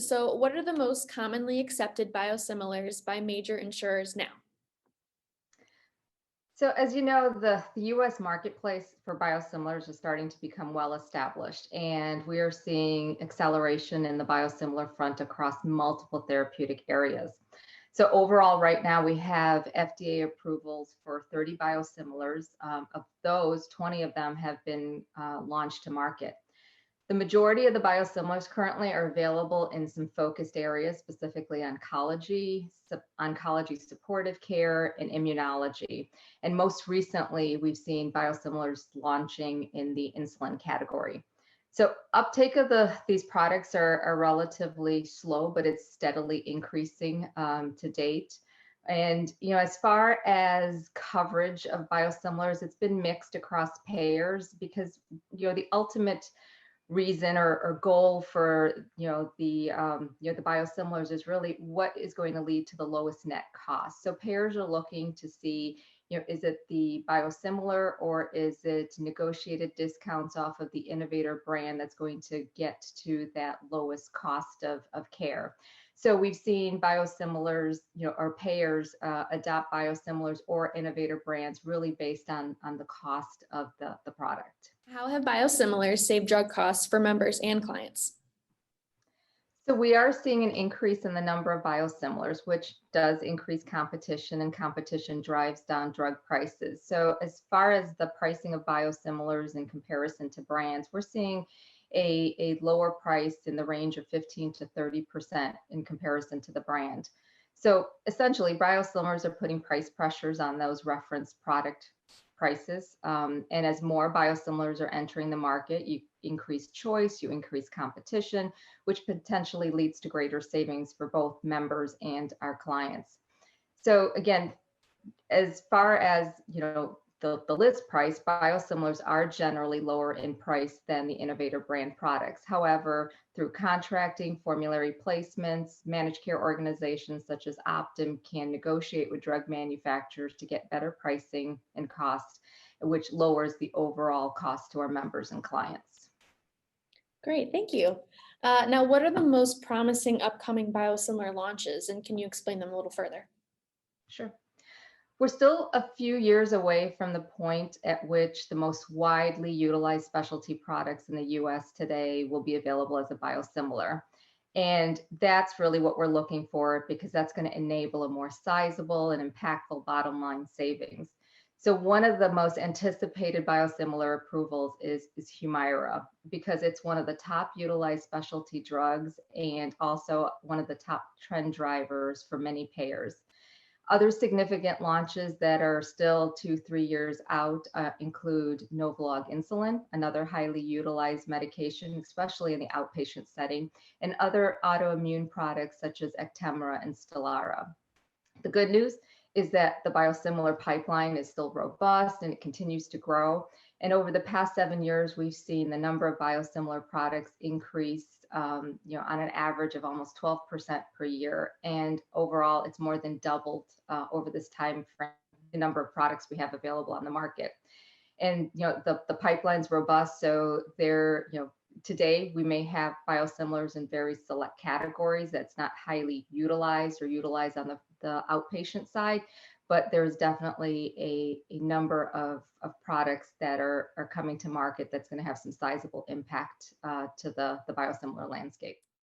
So, what are the most commonly accepted biosimilars by major insurers now? So, as you know, the US marketplace for biosimilars is starting to become well established, and we are seeing acceleration in the biosimilar front across multiple therapeutic areas. So, overall, right now we have FDA approvals for 30 biosimilars. Of those, 20 of them have been launched to market. The majority of the biosimilars currently are available in some focused areas, specifically oncology, oncology supportive care, and immunology. And most recently, we've seen biosimilars launching in the insulin category. So uptake of these products are relatively slow, but it's steadily increasing to date. And as far as coverage of biosimilars, it's been mixed across payers because the ultimate reason or goal for the biosimilars is really what is going to lead to the lowest net cost. So payers are looking to see, is it the biosimilar or is it negotiated discounts off of the innovator brand that's going to get to that lowest cost of care. So we've seen biosimilars, or payers adopt biosimilars or innovator brands really based on the cost of the product. How have biosimilars saved drug costs for members and clients? So we are seeing an increase in the number of biosimilars, which does increase competition, and competition drives down drug prices. So as far as the pricing of biosimilars in comparison to brands, we're seeing a lower price in the range of 15 to 30% in comparison to the brand. So essentially, biosimilars are putting price pressures on those reference product prices. And as more biosimilars are entering the market, you increase choice, you increase competition, which potentially leads to greater savings for both members and our clients. So again, as far as the list price, biosimilars are generally lower in price than the innovator brand products. However, through contracting, formulary placements, managed care organizations such as Optum can negotiate with drug manufacturers to get better pricing and cost, which lowers the overall cost to our members and clients. Great, thank you. Now, what are the most promising upcoming biosimilar launches, and can you explain them a little further? Sure. We're still a few years away from the point at which the most widely utilized specialty products in the US today will be available as a biosimilar. And that's really what we're looking for because that's going to enable a more sizable and impactful bottom line savings. So one of the most anticipated biosimilar approvals is Humira because it's one of the top utilized specialty drugs and also one of the top trend drivers for many payers. Other significant launches that are still 2, 3 years out include Novolog insulin, another highly utilized medication, especially in the outpatient setting, and other autoimmune products such as Actemra and Stelara. The good news is that the biosimilar pipeline is still robust and it continues to grow. And over the past 7 years, we've seen the number of biosimilar products increase, on an average of almost 12% per year. And overall, it's more than doubled over this time frame, the number of products we have available on the market. And the pipeline's robust, so today we may have biosimilars in very select categories that's not highly utilized or utilized on the outpatient side, but there's definitely a number of products that are coming to market that's going to have some sizable impact to the biosimilar landscape.